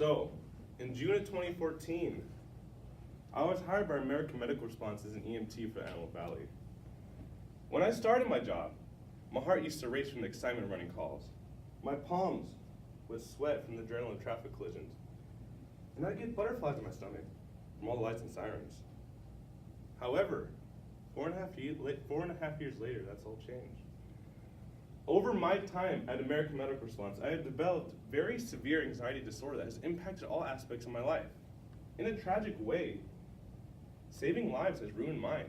So, in June of 2014, I was hired by American Medical Response as an EMT for Antelope Valley. When I started my job, my heart used to race from the excitement of running calls. My palms would sweat from the adrenaline of traffic collisions. And I'd get butterflies in my stomach from all the lights and sirens. However, 4.5 years later, that's all changed. Over my time at American Medical Response, I have developed very severe anxiety disorder that has impacted all aspects of my life. In a tragic way, saving lives has ruined mine.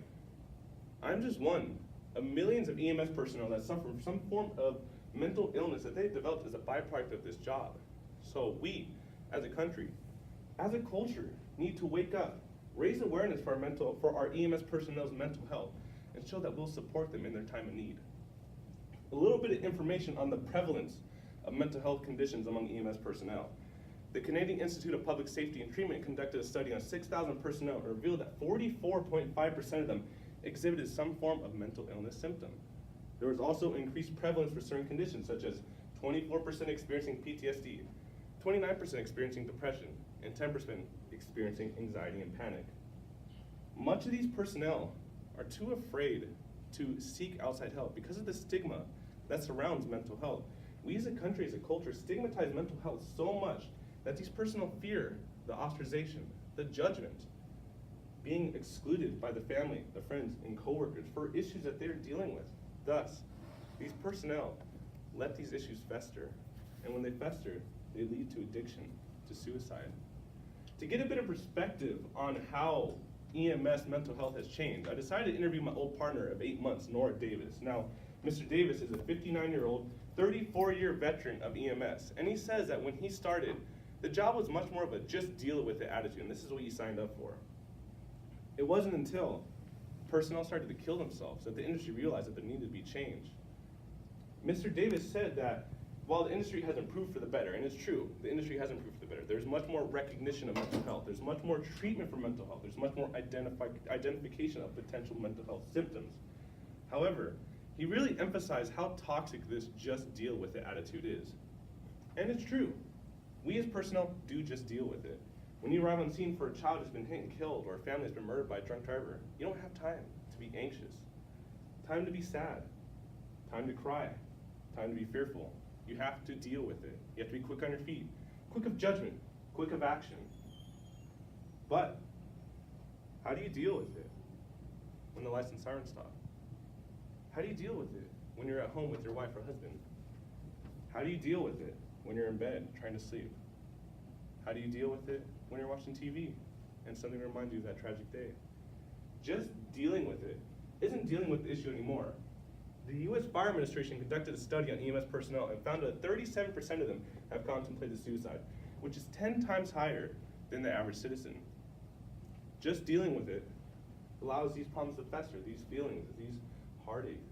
I'm just one of millions of EMS personnel that suffer from some form of mental illness that they've developed as a byproduct of this job. So we, as a country, as a culture, need to wake up, raise awareness for our EMS personnel's mental health, and show that we'll support them in their time of need. A little bit of information on the prevalence of mental health conditions among EMS personnel. The Canadian Institute of Public Safety and Treatment conducted a study on 6,000 personnel and revealed that 44.5% of them exhibited some form of mental illness symptom. There was also increased prevalence for certain conditions, such as 24% experiencing PTSD, 29% experiencing depression, and 10% experiencing anxiety and panic. Much of these personnel are too afraid to seek outside help because of the stigma that surrounds mental health. We as a country, as a culture, stigmatize mental health so much that these personnel fear the ostracization, the judgment, being excluded by the family, the friends, and coworkers for issues that they're dealing with. Thus, these personnel let these issues fester, and when they fester, they lead to addiction, to suicide. To get a bit of perspective on how EMS mental health has changed, I decided to interview my old partner of 8 months, Nora Davis. Now, Mr. Davis is a 59-year-old, 34-year veteran of EMS, and he says that when he started, the job was much more of a just deal with it attitude, and this is what he signed up for. It wasn't until personnel started to kill themselves that the industry realized that there needed to be change. Mr. Davis said that while the industry has improved for the better, and it's true, the industry has improved for the better, there's much more recognition of mental health, there's much more treatment for mental health, there's much more identification of potential mental health symptoms. However, he really emphasized how toxic this just deal with it attitude is. And it's true. We as personnel do just deal with it. When you arrive on scene for a child who's been hit and killed or a family that's been murdered by a drunk driver, you don't have time to be anxious, time to be sad, time to cry, time to be fearful. You have to deal with it. You have to be quick on your feet, quick of judgment, quick of action. But how do you deal with it when the lights and sirens stop? How do you deal with it when you're at home with your wife or husband? How do you deal with it when you're in bed trying to sleep? How do you deal with it when you're watching TV and something reminds you of that tragic day? Just dealing with it isn't dealing with the issue anymore. The U.S. Fire Administration conducted a study on EMS personnel and found that 37% of them have contemplated suicide, which is 10 times higher than the average citizen. Just dealing with it allows these problems to fester, these feelings, these heartache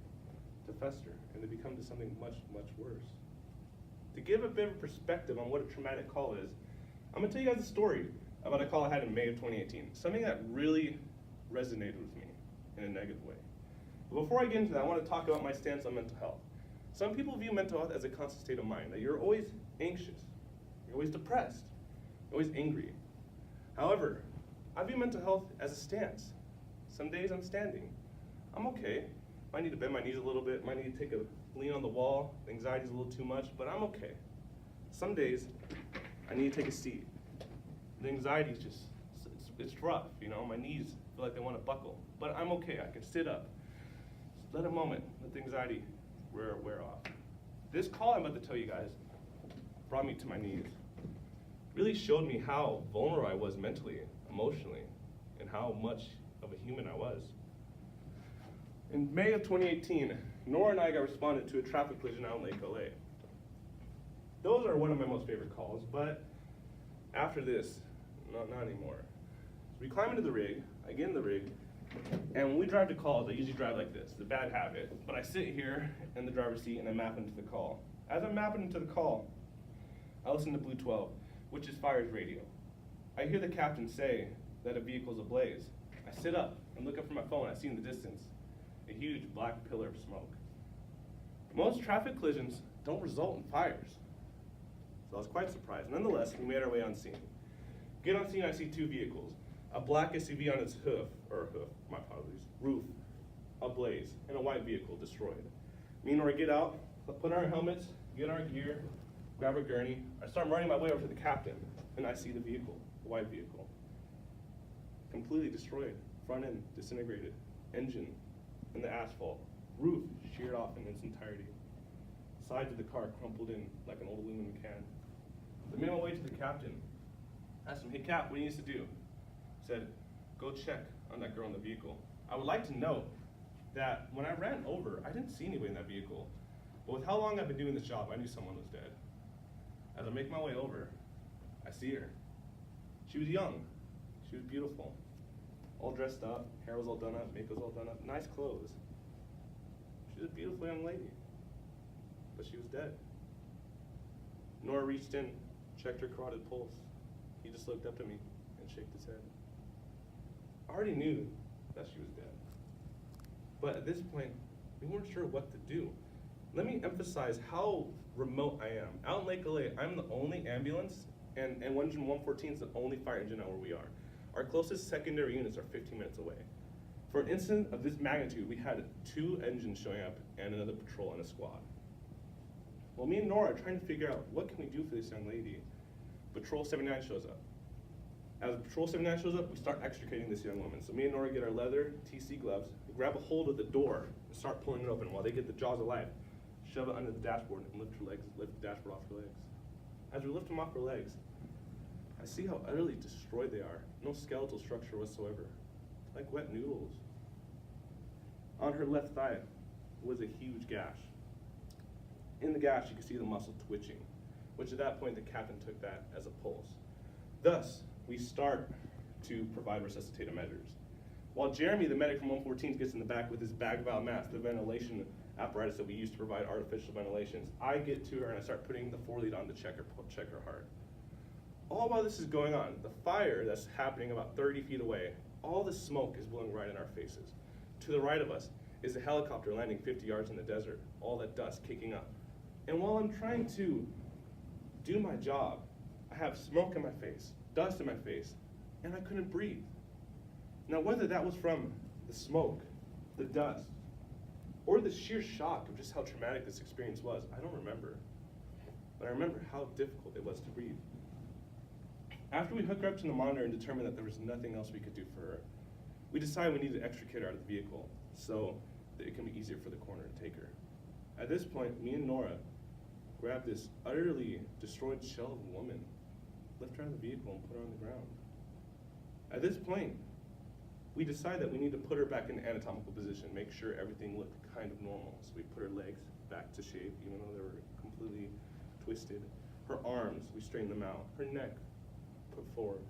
to fester, and they become to something much, much worse. To give a bit of perspective on what a traumatic call is, I'm gonna tell you guys a story about a call I had in May of 2018, something that really resonated with me in a negative way. But before I get into that, I want to talk about my stance on mental health. Some people view mental health as a constant state of mind, that you're always anxious, you're always depressed, you're always angry. However, I view mental health as a stance. Some days I'm standing, I'm okay. Might need to bend my knees a little bit, might need to take a lean on the wall, the anxiety's a little too much, but I'm okay. Some days, I need to take a seat. The anxiety's just, it's rough, you know, my knees feel like they want to buckle, but I'm okay, I can sit up. Just let a moment, let the anxiety wear off. This call I'm about to tell you guys brought me to my knees. Really showed me how vulnerable I was mentally, emotionally, and how much of a human I was. In May of 2018, Nora and I got responded to a traffic collision out in Lake LA. Those are one of my most favorite calls, but after this, not anymore. So we climb into the rig, I get in the rig, and when we drive to calls, I usually drive like this, it's a bad habit, but I sit here in the driver's seat and I map into the call. As I'm mapping into the call, I listen to Blue 12, which is fire's radio. I hear the captain say that a vehicle's ablaze. I sit up and look up from my phone, I see in the distance a huge black pillar of smoke. Most traffic collisions don't result in fires. So I was quite surprised. Nonetheless, we made our way on scene. Get on scene, I see two vehicles. A black SUV on its roof, ablaze, and a white vehicle destroyed. Me and Nora get out, put on our helmets, get our gear, grab a gurney. I start running my way over to the captain, and I see the vehicle, the white vehicle. Completely destroyed, front end disintegrated, engine in the asphalt, roof sheared off in its entirety. Sides of the car crumpled in like an old aluminum can. I made my way to the captain. Asked him, hey Cap, what do you need us to do? Said, go check on that girl in the vehicle. I would like to note that when I ran over, I didn't see anybody in that vehicle. But with how long I've been doing this job, I knew someone was dead. As I make my way over, I see her. She was young. She was beautiful. All dressed up, hair was all done up, makeup was all done up, nice clothes. She was a beautiful young lady, but she was dead. Nora reached in, checked her carotid pulse. He just looked up at me and shook his head. I already knew that she was dead. But at this point, we weren't sure what to do. Let me emphasize how remote I am. Out in Lake LA, I'm the only ambulance, and Engine 114 is the only fire engine out where we are. Our closest secondary units are 15 minutes away. For an incident of this magnitude, we had 2 engines showing up and another patrol and a squad. Well, me and Nora are trying to figure out what can we do for this young lady. Patrol 79 shows up. As Patrol 79 shows up, we start extricating this young woman. So me and Nora get our leather TC gloves, we grab a hold of the door, and start pulling it open while they get the jaws of life, shove it under the dashboard, and lift the dashboard off her legs. As we lift them off her legs, I see how utterly destroyed they are. No skeletal structure whatsoever, like wet noodles. On her left thigh was a huge gash. In the gash, you could see the muscle twitching, which at that point, the captain took that as a pulse. Thus, we start to provide resuscitative measures. While Jeremy, the medic from 114, gets in the back with his bag valve mask, the ventilation apparatus that we use to provide artificial ventilations, I get to her and I start putting the 4-lead on to check her heart. All while this is going on, the fire that's happening about 30 feet away, all the smoke is blowing right in our faces. To the right of us is a helicopter landing 50 yards in the desert, all that dust kicking up. And while I'm trying to do my job, I have smoke in my face, dust in my face, and I couldn't breathe. Now, whether that was from the smoke, the dust, or the sheer shock of just how traumatic this experience was, I don't remember. But I remember how difficult it was to breathe. After we hooked her up to the monitor and determined that there was nothing else we could do for her, we decided we needed to extricate her out of the vehicle so that it can be easier for the coroner to take her. At this point, me and Nora grabbed this utterly destroyed shell of a woman, lift her out of the vehicle and put her on the ground. At this point, we decided that we need to put her back in anatomical position, make sure everything looked kind of normal. So we put her legs back to shape, even though they were completely twisted. Her arms, we straightened them out. Her neck, put forward.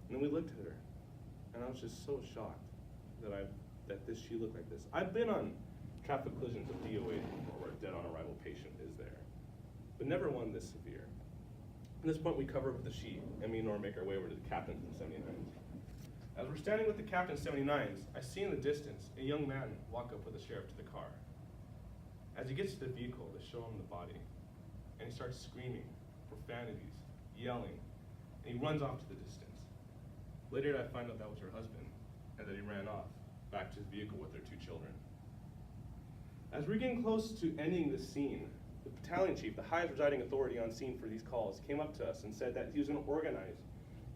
And then we looked at her, and I was just so shocked that she looked like this. I've been on traffic collisions of DOA before, where a dead-on-arrival patient is there, but never one this severe. At this point, we cover up with the sheet, and me and Nora make our way over to the captain from the 79s. As we're standing with the captain 79s, I see in the distance a young man walk up with the sheriff to the car. As he gets to the vehicle, they show him the body, and he starts screaming, profanities, yelling, and he runs off to the distance. Later, I find out that was her husband, and that he ran off back to his vehicle with their 2 children. As we're getting close to ending the scene, the battalion chief, the highest residing authority on scene for these calls, came up to us and said that he was going to organize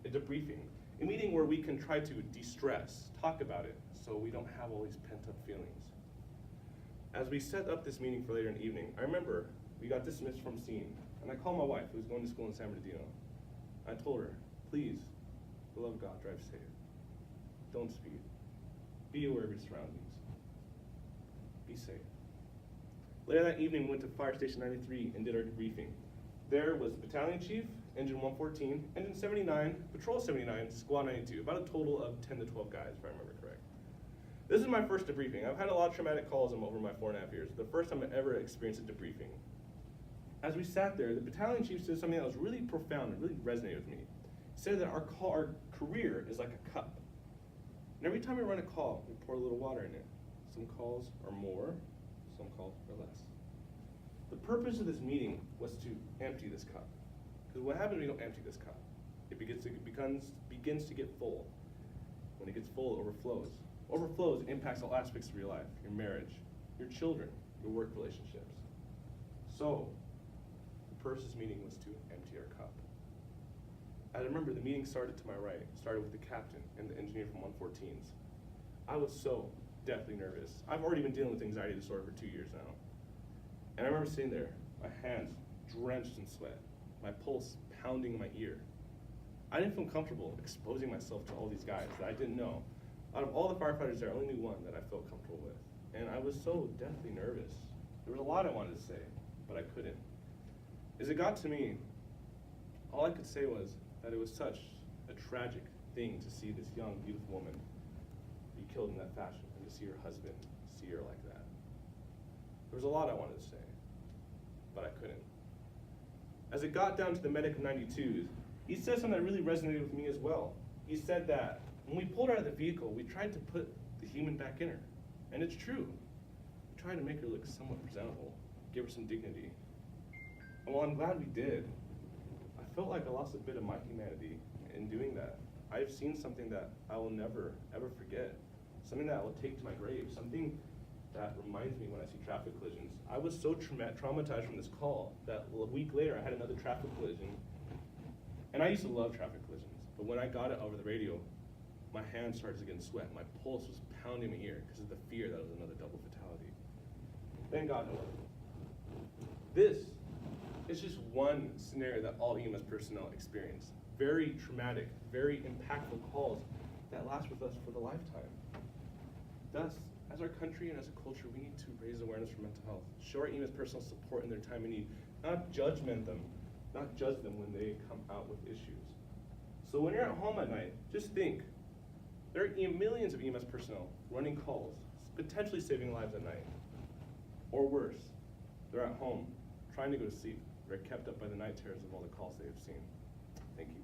a debriefing, a meeting where we can try to de-stress, talk about it, so we don't have all these pent-up feelings. As we set up this meeting for later in the evening, I remember we got dismissed from scene, and I called my wife, who was going to school in San Bernardino. I told her, please, for the love of God, drive safe. Don't speed. Be aware of your surroundings. Be safe. Later that evening, we went to Fire Station 93 and did our debriefing. There was the battalion chief, Engine 114, Engine 79, Patrol 79, Squad 92, about a total of 10 to 12 guys, if I remember correct. This is my first debriefing. I've had a lot of traumatic calls over my 4.5 years. The first time I ever experienced a debriefing. As we sat there, the battalion chief said something that was really profound and really resonated with me. He said that our career is like a cup. And every time we run a call, we pour a little water in it. Some calls are more, some calls are less. The purpose of this meeting was to empty this cup. Because what happens when you don't empty this cup? It begins to get full. When it gets full, it overflows. Overflows, it impacts all aspects of your life, your marriage, your children, your work relationships. So, the purpose meeting was to empty our cup. I remember the meeting started to my right, started with the captain and the engineer from 114s. I was so deathly nervous. I've already been dealing with anxiety disorder for 2 years now. And I remember sitting there, my hands drenched in sweat, my pulse pounding in my ear. I didn't feel comfortable exposing myself to all these guys that I didn't know. Out of all the firefighters there, I only knew one that I felt comfortable with. And I was so deathly nervous. There was a lot I wanted to say, but I couldn't. As it got to me, all I could say was that it was such a tragic thing to see this young, beautiful woman be killed in that fashion, and to see her husband see her like that. There was a lot I wanted to say, but I couldn't. As it got down to the medic of 92s, he said something that really resonated with me as well. He said that when we pulled her out of the vehicle, we tried to put the human back in her. And it's true. We tried to make her look somewhat presentable, give her some dignity. And while I'm glad we did, I felt like I lost a bit of my humanity in doing that. I've seen something that I will never, ever forget. Something that I will take to my grave. Something that reminds me when I see traffic collisions. I was so traumatized from this call that a week later I had another traffic collision. And I used to love traffic collisions, but when I got it over the radio, my hands started to get sweat. My pulse was pounding my ear because of the fear that it was another double fatality. Thank God, no. This is just one scenario that all EMS personnel experience. Very traumatic, very impactful calls that last with us for the lifetime. Thus, as our country and as a culture, we need to raise awareness for mental health, show our EMS personnel support in their time of need, not judge them when they come out with issues. So when you're at home at night, just think, there are millions of EMS personnel running calls, potentially saving lives at night. Or worse, they're at home, trying to go to sleep. They're kept up by the night terrors of all the calls they have seen. Thank you.